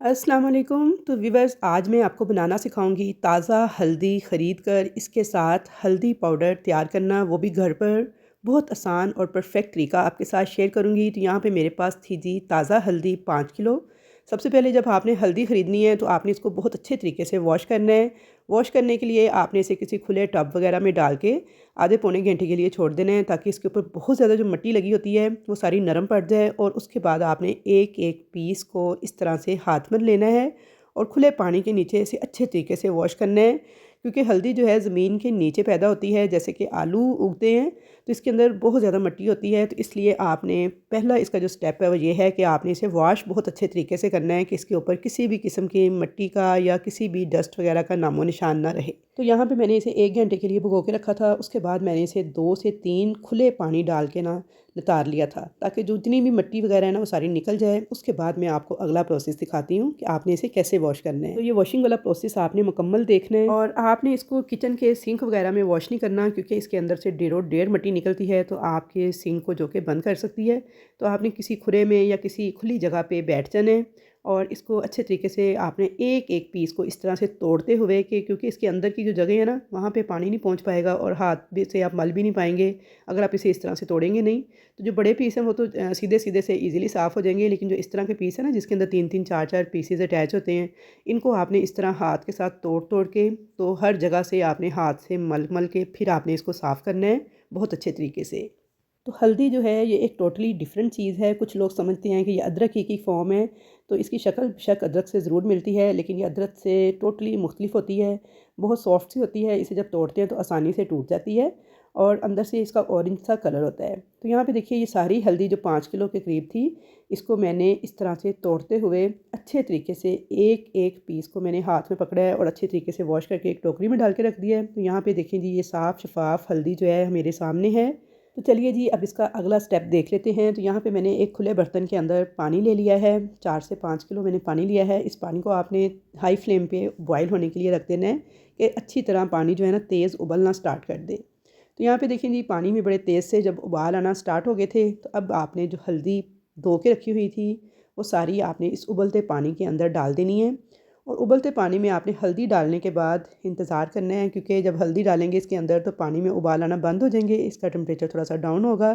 अस्सलाम वालेकुम। तो व्यूअर्स, आज मैं आपको बनाना सिखाऊंगी ताज़ा हल्दी ख़रीद कर इसके साथ हल्दी पाउडर तैयार करना, वो भी घर पर। बहुत आसान और परफेक्ट तरीका आपके साथ शेयर करूंगी। तो यहाँ पे मेरे पास थी जी ताज़ा हल्दी 5 किलो। सबसे पहले जब आपने हल्दी ख़रीदनी है तो आपने इसको बहुत अच्छे तरीके से वॉश करना है। वॉश करने के लिए आपने इसे किसी खुले टब वगैरह में डाल के आधे पौने घंटे के लिए छोड़ देना है, ताकि इसके ऊपर बहुत ज़्यादा जो मिट्टी लगी होती है वो सारी नरम पड़ जाए। और उसके बाद आपने एक एक पीस को इस तरह से हाथ में लेना है और खुले पानी के नीचे इसे अच्छे तरीके से वॉश करना है, क्योंकि हल्दी जो है ज़मीन के नीचे पैदा होती है, जैसे कि आलू उगते हैं, तो इसके अंदर बहुत ज़्यादा मिट्टी होती है। तो इसलिए आपने पहला इसका जो स्टेप है वो ये है कि आपने इसे वॉश बहुत अच्छे तरीके से करना है कि इसके ऊपर किसी भी किस्म की मिट्टी का या किसी भी डस्ट वगैरह का नामो निशान ना रहे। तो यहाँ पे मैंने इसे 1 घंटे के लिए भिगो के रखा था। उसके बाद मैंने इसे 2 से 3 खुले पानी डाल के ना नितार लिया था, ताकि जो जितनी भी मिट्टी वगैरह है ना वो सारी निकल जाए। उसके बाद मैं आपको अगला प्रोसेस दिखाती हूँ कि आपने इसे कैसे वॉश करना है। तो ये वॉशिंग वाला प्रोसेस आपने मुकम्मल देखना है, और आपने इसको किचन के सिंक वगैरह में वॉश नहीं करना, क्योंकि इसके अंदर से ढेरों ढेर मिट्टी निकलती है तो आपके सिंक को जो कि बंद कर सकती है। तो आपने किसी खुले में या किसी खुली जगह पे बैठ जाना है और इसको अच्छे तरीके से आपने एक एक पीस को इस तरह से तोड़ते हुए, कि क्योंकि इसके अंदर की जो जगह है ना वहाँ पे पानी नहीं पहुँच पाएगा और हाथ भी से आप मल भी नहीं पाएंगे अगर आप इसे इस तरह से तोड़ेंगे नहीं। तो जो बड़े पीस हैं वो तो सीधे सीधे से इजीली साफ़ हो जाएंगे, लेकिन जो इस तरह के पीस है ना जिसके अंदर 3 3 4 4 पीसेज अटैच होते हैं, इनको आपने इस तरह हाथ के साथ तोड़ तोड़ के, तो हर जगह से आपने हाथ से मल मल के फिर आपने इसको साफ़ करना है बहुत अच्छे तरीके से। तो हल्दी जो है ये एक टोटली डिफरेंट चीज़ है। कुछ लोग समझते हैं कि ये अदरक ही की फ़ॉर्म है, तो इसकी शक्ल बेशक अदरक से ज़रूर मिलती है, लेकिन ये अदरक से टोटली मुख्तलिफ होती है। बहुत सॉफ्ट सी होती है, इसे जब तोड़ते हैं तो आसानी से टूट जाती है और अंदर से इसका ऑरेंज सा कलर होता है। तो यहाँ पे देखिए, ये सारी हल्दी जो 5 किलो के करीब थी, इसको मैंने इस तरह से तोड़ते हुए अच्छे तरीके से एक एक पीस को मैंने हाथ में पकड़ा है और अच्छे तरीके से वॉश करके एक टोकरी में डाल के रख दिया है। तो यहाँ पे देखें जी, ये साफ़ शफाफ हल्दी जो है मेरे सामने है। तो चलिए जी, अब इसका अगला स्टेप देख लेते हैं। तो यहाँ पे मैंने एक खुले बर्तन के अंदर पानी ले लिया है। 4 से 5 किलो मैंने पानी लिया है। इस पानी को आपने हाई फ्लेम पे बॉयल होने के लिए रख देना है, कि अच्छी तरह पानी जो है ना तेज़ उबलना स्टार्ट कर दे। तो यहाँ पे देखिए जी, पानी में बड़े तेज़ से जब उबाल आना स्टार्ट हो गए थे, तो अब आपने जो हल्दी धो के रखी हुई थी वो सारी आपने इस उबलते पानी के अंदर डाल देनी है। और उबलते पानी में आपने हल्दी डालने के बाद इंतज़ार करना है, क्योंकि जब हल्दी डालेंगे इसके अंदर तो पानी में उबाल आना बंद हो जाएंगे, इसका टेम्परेचर थोड़ा सा डाउन होगा।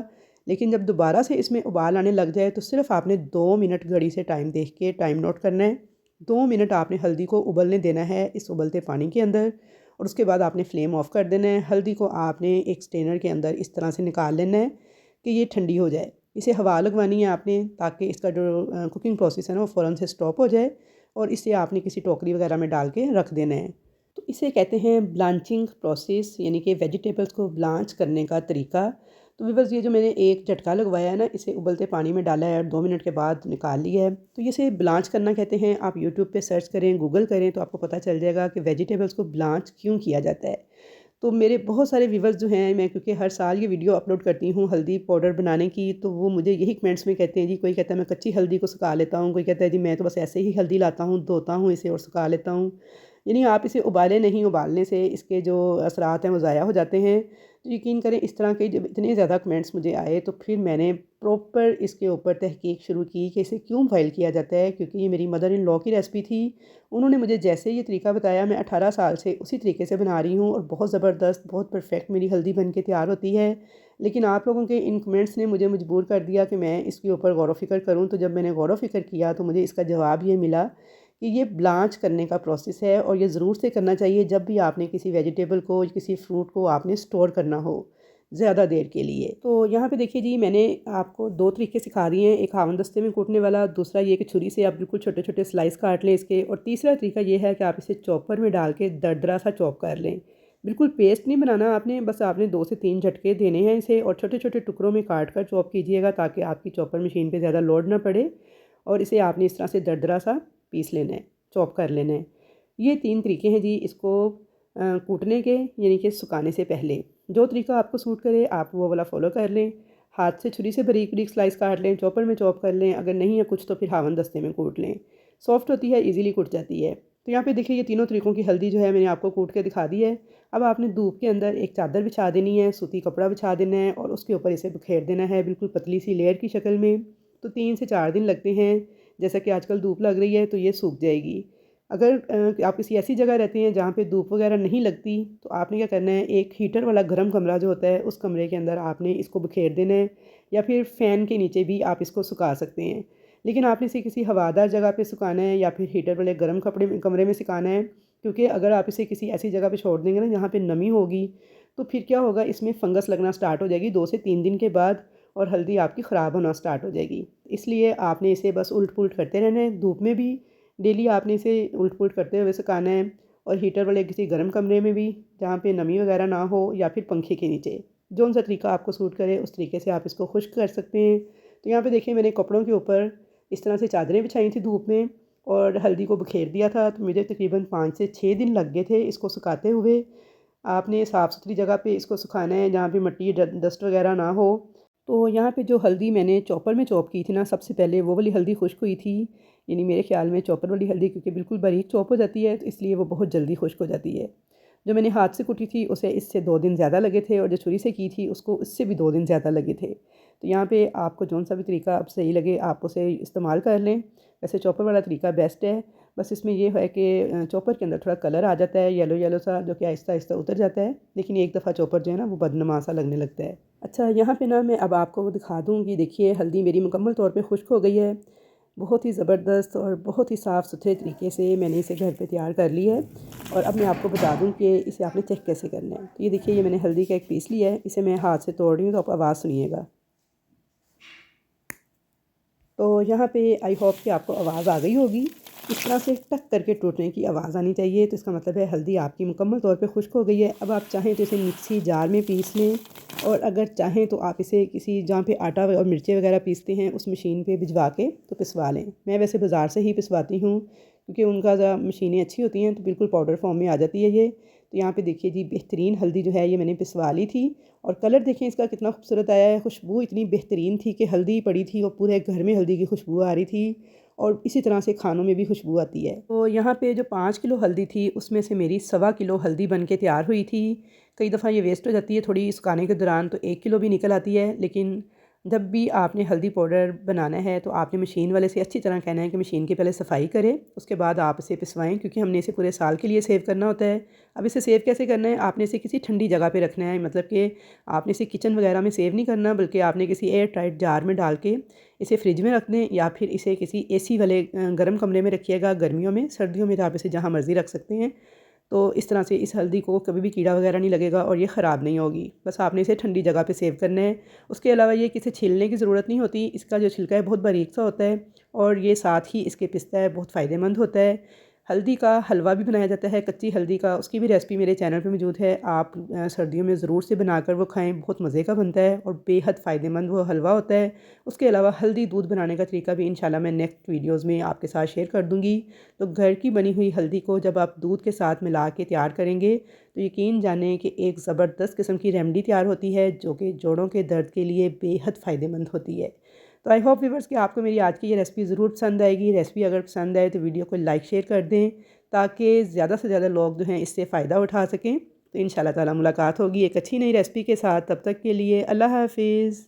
लेकिन जब दोबारा से इसमें उबाल आने लग जाए तो सिर्फ आपने 2 मिनट घड़ी से टाइम देख के टाइम नोट करना है। 2 मिनट आपने हल्दी को उबलने देना है इस उबलते पानी के अंदर, और उसके बाद आपने फ्लेम ऑफ कर देना है। हल्दी को आपने एक स्टेनर के अंदर इस तरह से निकाल लेना है कि ये ठंडी हो जाए। इसे हवा लगवानी है आपने, ताकि इसका जो कुकिंग प्रोसेस है ना वो फ़ौरन से स्टॉप हो जाए, और इसे आपने किसी टोकरी वगैरह में डाल के रख देना है। तो इसे कहते हैं ब्लांचिंग प्रोसेस, यानी कि वेजिटेबल्स को ब्लांच करने का तरीका। तो बस ये जो मैंने एक झटका लगवाया है ना, इसे उबलते पानी में डाला है और 2 मिनट के बाद निकाल लिया है, तो इसे ब्लांच करना कहते हैं। आप यूट्यूब पे सर्च करें, गूगल करें, तो आपको पता चल जाएगा कि वेजिटेबल्स को ब्लांच क्यों किया जाता है। तो मेरे बहुत सारे व्यूवर्स जो हैं, मैं क्योंकि हर साल ये वीडियो अपलोड करती हूँ हल्दी पाउडर बनाने की, तो वो मुझे यही कमेंट्स में कहते हैं जी, कोई कहता है मैं कच्ची हल्दी को सुखा लेता हूँ, कोई कहता है जी मैं तो बस ऐसे ही हल्दी लाता हूँ, धोता हूँ इसे और सुखा लेता हूँ। यानी आप इसे उबाले नहीं, उबालने से इसके जो असरात हैं वो ज़ाया हो जाते हैं। तो यकीन करें, इस तरह के जब इतने ज़्यादा कमेंट्स मुझे आए, तो फिर मैंने प्रॉपर इसके ऊपर तहकीक शुरू की कि इसे क्यों बॉयल किया जाता है, क्योंकि ये मेरी मदर इन लॉ की रेसिपी थी। उन्होंने मुझे जैसे ये तरीका बताया, मैं 18 साल से उसी तरीके से बना रही हूँ और बहुत ज़बरदस्त, बहुत परफेक्ट मेरी हल्दी बन के तैयार होती है। लेकिन आप लोगों के इन कमेंट्स ने मुझे मजबूर कर दिया कि मैं इसके ऊपर गौर व फ़िक्र करूँ। तो जब मैंने गौर व फ़िक्र किया तो मुझे इसका जवाब ये मिला कि ये ब्लांच करने का प्रोसेस है, और ये ज़रूर से करना चाहिए जब भी आपने किसी वेजिटेबल को, किसी फ्रूट को आपने स्टोर करना हो ज़्यादा देर के लिए। तो यहाँ पे देखिए जी, मैंने आपको 2 तरीके सिखा दिए हैं, एक हावन दस्ते में कूटने वाला, दूसरा ये कि छुरी से आप बिल्कुल छोटे-छोटे स्लाइस काट लें इसके, और तीसरा तरीका ये है कि आप इसे चॉपर में डाल के दरदरा सा चॉप कर लें। बिल्कुल पेस्ट नहीं बनाना आपने, बस आपने 2 से 3 झटके देने हैं इसे, और छोटे-छोटे टुकड़ों में काट कर चॉप कीजिएगा, ताकि आपकी चॉपर मशीन पे ज़्यादा लोड ना पड़े, और इसे आपने इस तरह से दरदरा सा पीस लेना है, चॉप कर लेना है। ये 3 तरीके हैं जी इसको कूटने के, यानी कि सुखाने से पहले। जो तरीका आपको सूट करे आप वो वाला फ़ॉलो कर लें। हाथ से छुरी से बारीक-बारीक स्लाइस काट लें, चॉपर में चॉप कर लें, अगर नहीं है कुछ तो फिर हावन दस्ते में कूट लें। सॉफ्ट होती है, ईज़िली कुट जाती है। तो यहाँ पे देखिए, ये तीनों तरीकों की हल्दी जो है मैंने आपको कूट के दिखा दी है। अब आपने धूप के अंदर एक चादर बिछा देनी है, सूती कपड़ा बिछा देना है और उसके ऊपर इसे बिखेर देना है, बिल्कुल पतली सी लेयर की शक्ल में। तो 3 से 4 दिन लगते हैं। जैसा कि आजकल धूप लग रही है तो ये सूख जाएगी। अगर आप किसी ऐसी जगह रहते हैं जहाँ पे धूप वगैरह नहीं लगती, तो आपने क्या करना है, एक हीटर वाला गर्म कमरा जो होता है उस कमरे के अंदर आपने इसको बिखेर देना है, या फिर फ़ैन के नीचे भी आप इसको सुखा सकते हैं। लेकिन आपने इसे किसी हवादार जगह पे सुखाना है या फिर हीटर वाले गर्म कपड़े में कमरे में सुखाना है, क्योंकि अगर आप इसे किसी ऐसी जगह पे छोड़ देंगे ना जहाँ पे नमी होगी, तो फिर क्या होगा, इसमें फंगस लगना स्टार्ट हो जाएगी 2 से 3 दिन के बाद, और हल्दी आपकी ख़राब होना स्टार्ट हो जाएगी। इसलिए आपने इसे बस उलट-पुलट करते रहना है। धूप में भी डेली आपने इसे उलट-पुलट करते हुए सुखाना है, और हीटर वाले किसी गर्म कमरे में भी जहाँ पे नमी वगैरह ना हो, या फिर पंखे के नीचे। जौन-सा तरीका आपको सूट करे उस तरीके से आप इसको खुश्क कर सकते हैं। तो यहाँ पे देखिए मैंने कपड़ों के ऊपर इस तरह से चादरें बिछाई थी धूप में, और हल्दी को बिखेर दिया था, तो मुझे तकरीबन 5 से 6 दिन लग गए थे इसको सुखाते हुए। आपने साफ़-सुथरी जगह पे इसको सुखाना है जहाँ पे मिट्टी डस्ट वगैरह ना हो। तो यहाँ पे जो हल्दी मैंने चॉपर में चॉप की थी ना, सबसे पहले वो वाली हल्दी खुश्क हुई थी। यानी मेरे ख़्याल में चॉपर वाली हल्दी क्योंकि बिल्कुल बारीक चॉप हो जाती है, तो इसलिए वो बहुत जल्दी खुश्क हो जाती है। जो मैंने हाथ से कुटी थी उसे इससे 2 दिन ज़्यादा लगे थे, और जो छुरी से की थी उसको इससे भी 2 दिन ज़्यादा लगे थे। तो यहाँ पे आपको जौन-सा भी तरीका अब सही लगे आप उसे इस्तेमाल कर लें। वैसे चॉपर वाला तरीका बेस्ट है। बस इसमें ये है कि चॉपर के अंदर थोड़ा कलर आ जाता है येलो येलो सा, जो कि आहिस्ता-आहिस्ता उतर जाता है। लेकिन एक दफ़ा चॉपर जो है ना वो बदनुमा सा लगने लगता है। अच्छा, यहाँ पे ना मैं अब आपको वो दिखा दूँ कि देखिए हल्दी मेरी मुकम्मल तौर पे खुश्क हो गई है। बहुत ही ज़बरदस्त और बहुत ही साफ़-सुथरे तरीके से मैंने इसे घर पे तैयार कर ली है। और अब मैं आपको बता दूँ कि इसे आपने चेक कैसे करना है। तो ये देखिए, ये मैंने हल्दी का एक पीस लिया है, इसे मैं हाथ से तोड़ रही हूँ, तो आप आवाज़ सुनिएगा। तो यहाँ पे आई होप कि आपको आवाज़ आ गई होगी। इस तरह से टक करके टूटने की आवाज़ आनी चाहिए, तो इसका मतलब है हल्दी आपकी मुकम्मल तौर पे खुश्क हो गई है। अब आप चाहें तो इसे मिक्सी जार में पीस लें, और अगर चाहें तो आप इसे किसी जहाँ पे आटा और मिर्ची वगैरह पीसते हैं उस मशीन पे भिजवा के तो पिसवा लें। मैं वैसे बाज़ार से ही पिसवाती हूँ, क्योंकि उनका ज़रा मशीनें अच्छी होती हैं, तो बिल्कुल पाउडर फॉर्म में आ जाती है ये। तो यहाँ पे देखिए जी, बेहतरीन हल्दी जो है ये मैंने पिसवा ली थी, और कलर देखें इसका कितना खूबसूरत आया है। खुशबू इतनी बेहतरीन थी कि हल्दी पड़ी थी और पूरे घर में हल्दी की खुशबू आ रही थी, और इसी तरह से खानों में भी खुशबू आती है। तो यहाँ पे जो 5 किलो हल्दी थी उसमें से मेरी 1.25 किलो हल्दी बन के तैयार हुई थी। कई दफ़ा ये वेस्ट हो जाती है थोड़ी सुखाने के दौरान, तो 1 किलो भी निकल आती है। लेकिन जब भी आपने हल्दी पाउडर बनाना है तो आपने मशीन वाले से अच्छी तरह कहना है कि मशीन की पहले सफाई करें, उसके बाद आप इसे पिसवाएं, क्योंकि हमने इसे पूरे साल के लिए सेव करना होता है। अब इसे सेव कैसे करना है, आपने इसे किसी ठंडी जगह पे रखना है, मतलब कि आपने इसे किचन वगैरह में सेव नहीं करना, बल्कि आपने किसी एयर टाइट जार में डाल के इसे फ्रिज में रख दें, या फिर इसे किसी एसी वाले गर्म कमरे में रखिएगा गर्मियों में। सर्दियों में तो आप इसे जहाँ मर्ज़ी रख सकते हैं। तो इस तरह से इस हल्दी को कभी भी कीड़ा वगैरह नहीं लगेगा, और ये ख़राब नहीं होगी। बस आपने इसे ठंडी जगह पे सेव करना है। उसके अलावा ये किसी छीलने की ज़रूरत नहीं होती। इसका जो छिलका है बहुत बारीक सा होता है, और ये साथ ही इसके पिसता है, बहुत फ़ायदेमंद होता है। हल्दी का हलवा भी बनाया जाता है, कच्ची हल्दी का, उसकी भी रेसिपी मेरे चैनल पे मौजूद है। आप सर्दियों में ज़रूर से बनाकर वो खाएँ, बहुत मज़े का बनता है और बेहद फ़ायदेमंद वो हलवा होता है। उसके अलावा हल्दी दूध बनाने का तरीका भी इंशाल्लाह मैं नेक्स्ट वीडियोज़ में आपके साथ शेयर कर दूँगी। तो घर की बनी हुई हल्दी को जब आप दूध के साथ मिला के तैयार करेंगे, तो यकीन जानें कि एक ज़बरदस्त किस्म की रेमेडी तैयार होती है, जो कि जोड़ों के दर्द के लिए बेहद फ़ायदेमंद होती है। तो आई होप व्यूअर्स कि आपको मेरी आज की ये रेसिपी ज़रूर पसंद आएगी। रेसिपी अगर पसंद आए तो वीडियो को लाइक शेयर कर दें, ताकि ज़्यादा से ज़्यादा लोग जो हैं इससे फ़ायदा उठा सकें। तो इंशाल्लाह ताला मुलाकात होगी एक अच्छी नई रेसिपी के साथ। तब तक के लिए अल्लाह हाफ़िज़।